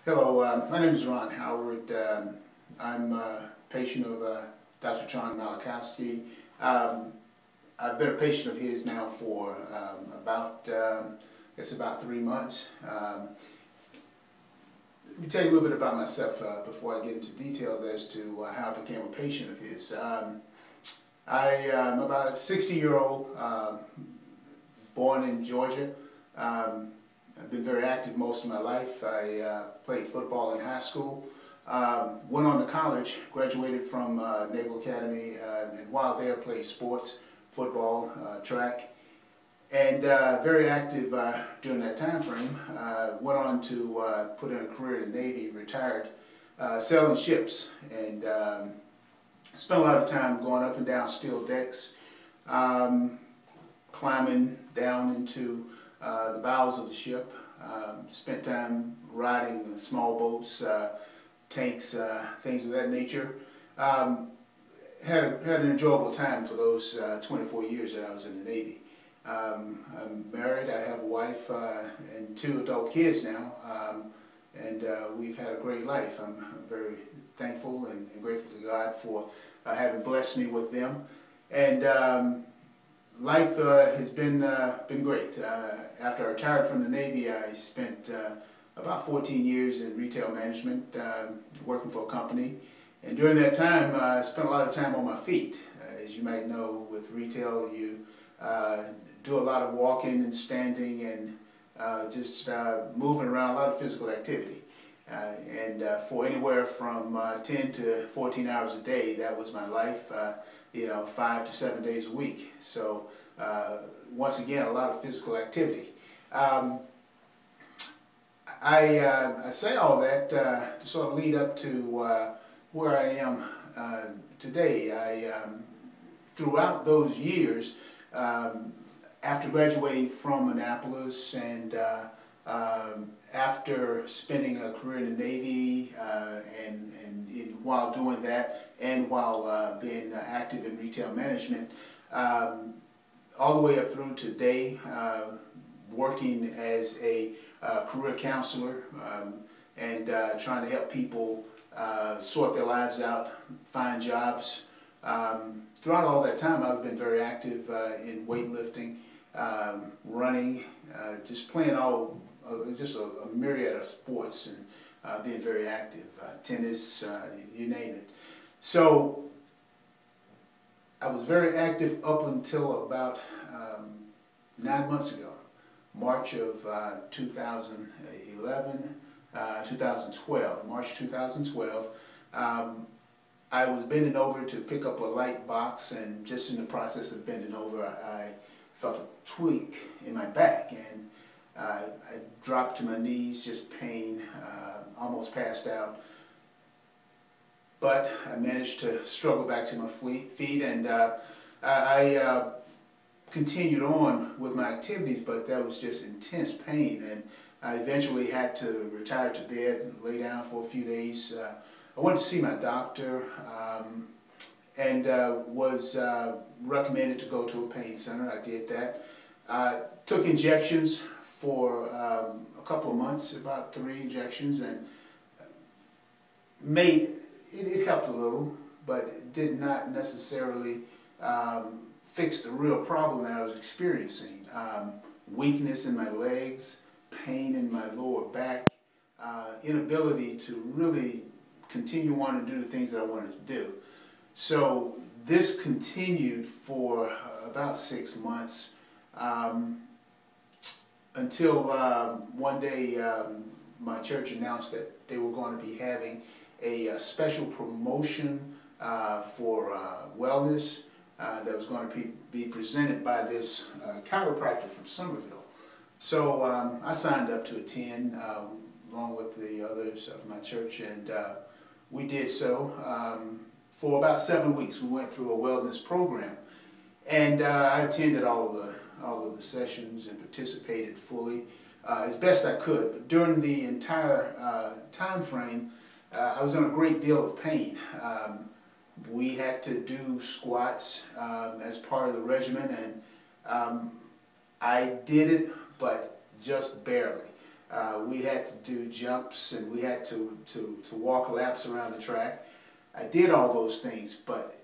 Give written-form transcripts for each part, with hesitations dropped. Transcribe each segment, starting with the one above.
Hello, my name is Ron Howard. I'm a patient of Dr. Tron Malachowski. I've been a patient of his now for about 3 months. Let me tell you a little bit about myself before I get into details as to how I became a patient of his. I am about a 60-year-old, born in Georgia. I've been very active most of my life. I played football in high school, went on to college, graduated from Naval Academy, and while there played sports, football, track, and very active during that time frame. Went on to put in a career in the Navy, retired, sailing ships, and spent a lot of time going up and down steel decks, climbing down into the bows of the ship. Spent time riding small boats, tanks, things of that nature. Had an enjoyable time for those 24 years that I was in the Navy. I'm married, I have a wife and 2 adult kids now, and we've had a great life. I'm very thankful and grateful to God for having blessed me with them. And life has been great. After I retired from the Navy, I spent about 14 years in retail management, working for a company. And during that time, I spent a lot of time on my feet. As you might know, with retail, you do a lot of walking and standing and just moving around, a lot of physical activity. And for anywhere from 10 to 14 hours a day, that was my life. 5 to 7 days a week. So once again, a lot of physical activity. I say all that to sort of lead up to where I am today. Throughout those years, after graduating from Annapolis and after spending a career in the Navy and while doing that and while being active in retail management, all the way up through today, working as a career counselor and trying to help people sort their lives out, find jobs. Throughout all that time, I've been very active in weightlifting, running, just playing just a myriad of sports and being very active, tennis, you name it. So I was very active up until about 9 months ago, March of 2012, March 2012. I was bending over to pick up a light box, and just in the process of bending over, I felt a tweak in my back, and I dropped to my knees, just pain, almost passed out. But I managed to struggle back to my feet, and I continued on with my activities, but that was just intense pain, and I eventually had to retire to bed and lay down for a few days. I went to see my doctor and was recommended to go to a pain center. I did that. Took injections for a couple of months, about 3 injections, and it helped a little, but it did not necessarily fix the real problem that I was experiencing. Weakness in my legs, pain in my lower back, inability to really continue on to do the things that I wanted to do. So this continued for about 6 months until one day my church announced that they were going to be having a special promotion for wellness that was going to be presented by this chiropractor from Somerville. So I signed up to attend along with the others of my church, and we did so. For about 7 weeks, we went through a wellness program, and I attended all of the sessions and participated fully as best I could. But during the entire time frame, I was in a great deal of pain. We had to do squats as part of the regimen, and I did it, but just barely. We had to do jumps, and we had to walk laps around the track. I did all those things, but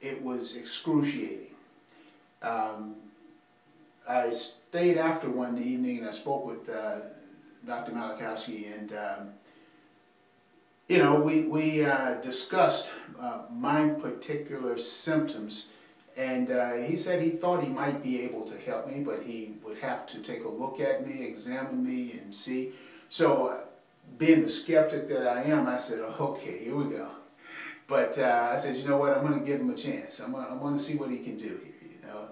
it was excruciating. I stayed after one evening, and I spoke with Dr. Malachowski, and you know, we discussed my particular symptoms, and he said he thought he might be able to help me, but he would have to take a look at me, examine me, and see. So, being the skeptic that I am, I said, okay, here we go. But I said, you know what, I'm going to give him a chance. I'm going to see what he can do here, you know.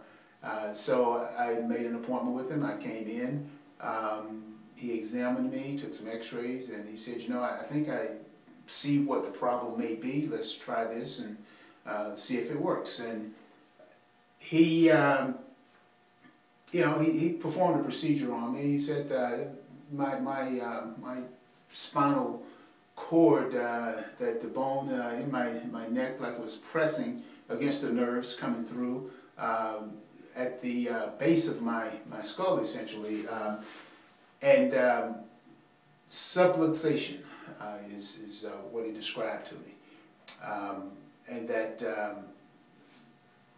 So I made an appointment with him. I came in. He examined me, took some x-rays, and he said, you know, I think I see what the problem may be. Let's try this and see if it works. And he, you know, he performed a procedure on me. He said my spinal cord, that the bone in my neck, like it was pressing against the nerves coming through at the base of my skull, essentially, and subluxation is what he described to me, and that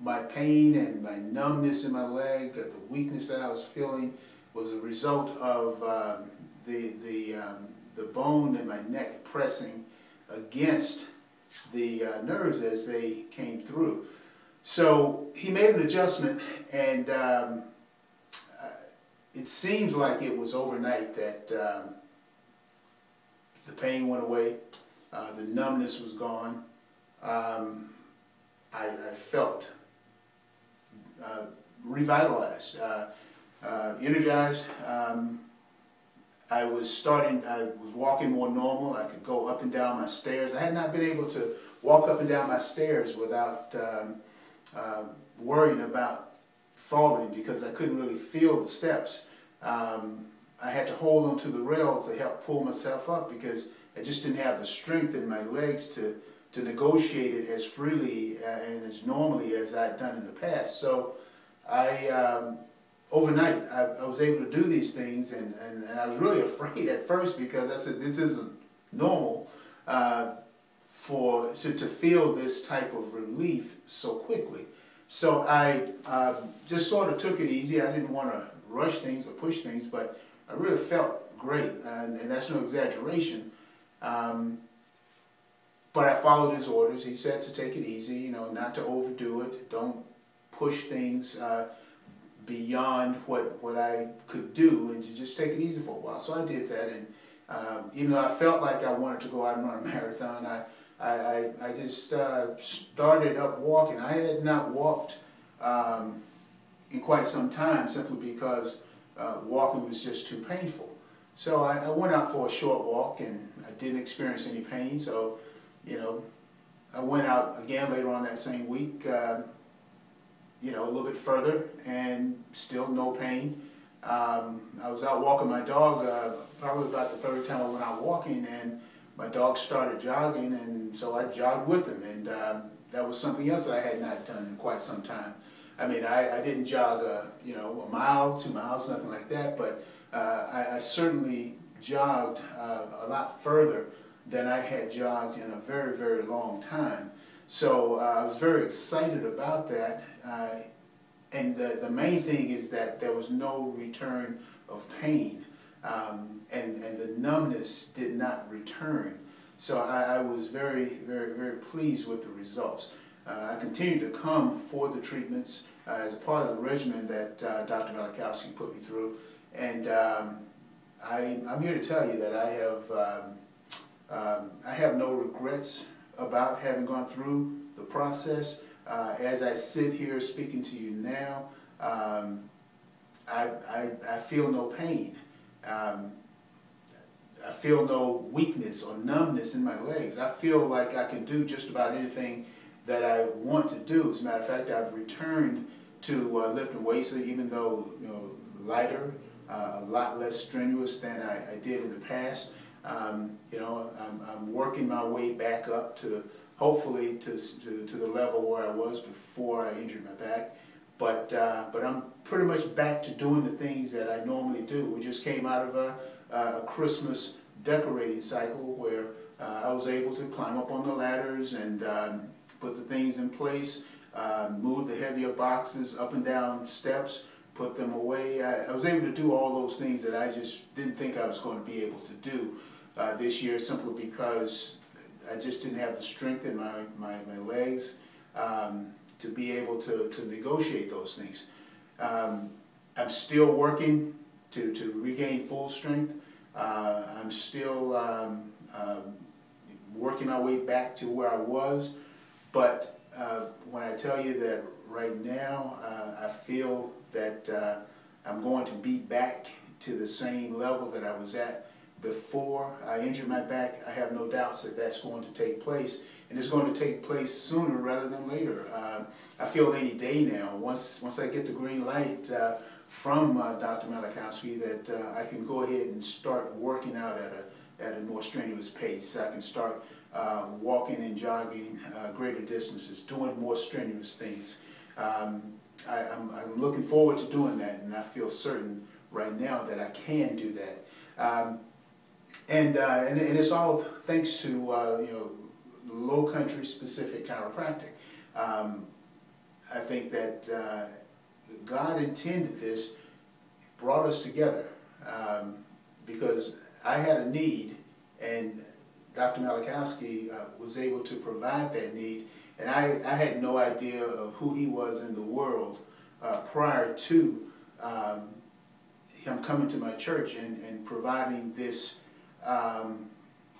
my pain and my numbness in my leg, the weakness that I was feeling, was a result of the bone in my neck pressing against the nerves as they came through. So he made an adjustment, and it seems like it was overnight that the pain went away, the numbness was gone. I felt revitalized, energized. I was walking more normal. I could go up and down my stairs. I had not been able to walk up and down my stairs without worrying about falling, because I couldn't really feel the steps. I had to hold onto the rails to help pull myself up, because I just didn't have the strength in my legs to negotiate it as freely and as normally as I had done in the past. So overnight, I was able to do these things, and I was really afraid at first, because I said, this isn't normal to feel this type of relief so quickly. So I just sort of took it easy. I didn't want to rush things or push things, but I really felt great, and that's no exaggeration. But I followed his orders. He said to take it easy, you know, not to overdo it, don't push things beyond what I could do, and to just take it easy for a while. So I did that, and even though I felt like I wanted to go out and run a marathon, I just started up walking. I had not walked in quite some time, simply because walking was just too painful. So I went out for a short walk, and I didn't experience any pain. So, you know, I went out again later on that same week, you know, a little bit further, and still no pain. I was out walking my dog, probably about the third time I went out walking, and my dog started jogging, and so I jogged with him, and that was something else that I had not done in quite some time. I mean, I didn't jog, you know, a mile, 2 miles, nothing like that, but I certainly jogged a lot further than I had jogged in a very, very long time. So I was very excited about that, and the main thing is that there was no return of pain, and the numbness did not return. So I was very, very, very pleased with the results. I continued to come for the treatments as a part of the regimen that Dr. Malachowski put me through, and I'm here to tell you that I have no regrets about having gone through the process. As I sit here speaking to you now, I feel no pain. I feel no weakness or numbness in my legs. I feel like I can do just about anything that I want to do. As a matter of fact, I've returned to lifting weights, even though, you know, lighter, a lot less strenuous than I did in the past. You know, I'm working my way back up to hopefully to the level where I was before I injured my back. But I'm pretty much back to doing the things that I normally do. We just came out of a Christmas decorating cycle where I was able to climb up on the ladders and put the things in place, move the heavier boxes up and down steps, put them away. I was able to do all those things that I just didn't think I was going to be able to do this year, simply because I just didn't have the strength in my legs to be able to negotiate those things. I'm still working to regain full strength. I'm still working my way back to where I was, but when I tell you that right now I feel that I'm going to be back to the same level that I was at before I injured my back, I have no doubts that that's going to take place, and it's going to take place sooner rather than later. I feel any day now, once I get the green light from Dr. Malachowski, that I can go ahead and start working out at a more strenuous pace. I can start walking and jogging greater distances, doing more strenuous things. I'm looking forward to doing that, and I feel certain right now that I can do that. And it's all thanks to low country specific chiropractic. I think that God intended this, brought us together, because I had a need, and Dr. Malachowski was able to provide that need, and I had no idea of who he was in the world prior to him coming to my church and providing this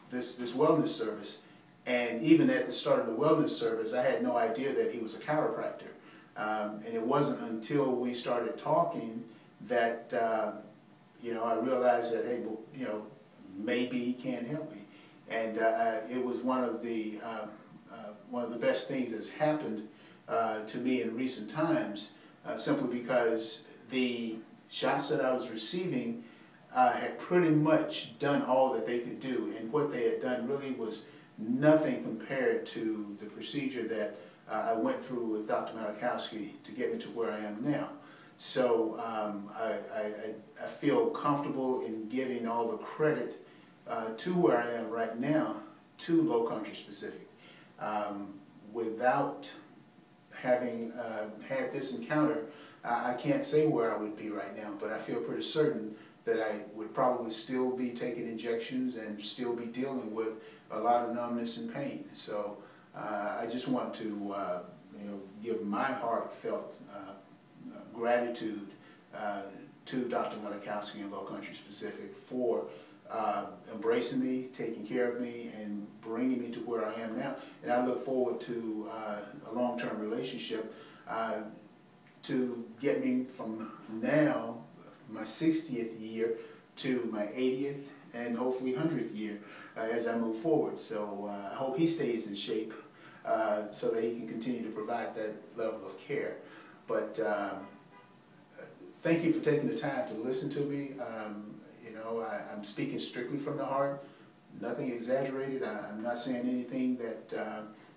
this wellness service. And even at the start of the wellness service, I had no idea that he was a chiropractor. And it wasn't until we started talking that I realized that, hey, well, maybe he can help me. And it was one of the best things that's happened to me in recent times, simply because the shots that I was receiving had pretty much done all that they could do, and what they had done really was nothing compared to the procedure that I went through with Dr. Malachowski to get me to where I am now. So I feel comfortable in giving all the credit to where I am right now to Low Country Specific. Without having had this encounter, I can't say where I would be right now, but I feel pretty certain that I would probably still be taking injections and still be dealing with a lot of numbness and pain. So I just want to give my heartfelt gratitude to Dr. Malachowski and Low Country Specific for embracing me, taking care of me, and bringing me to where I am now. And I look forward to a long-term relationship to get me from now, my 60th year, to my 80th and hopefully 100th year as I move forward. So I hope he stays in shape so that he can continue to provide that level of care. But thank you for taking the time to listen to me. I'm speaking strictly from the heart, nothing exaggerated. I'm not saying anything that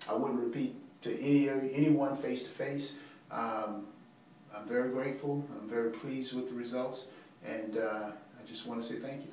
I wouldn't repeat to anyone face to face. I'm very grateful. I'm very pleased with the results, and I just want to say thank you.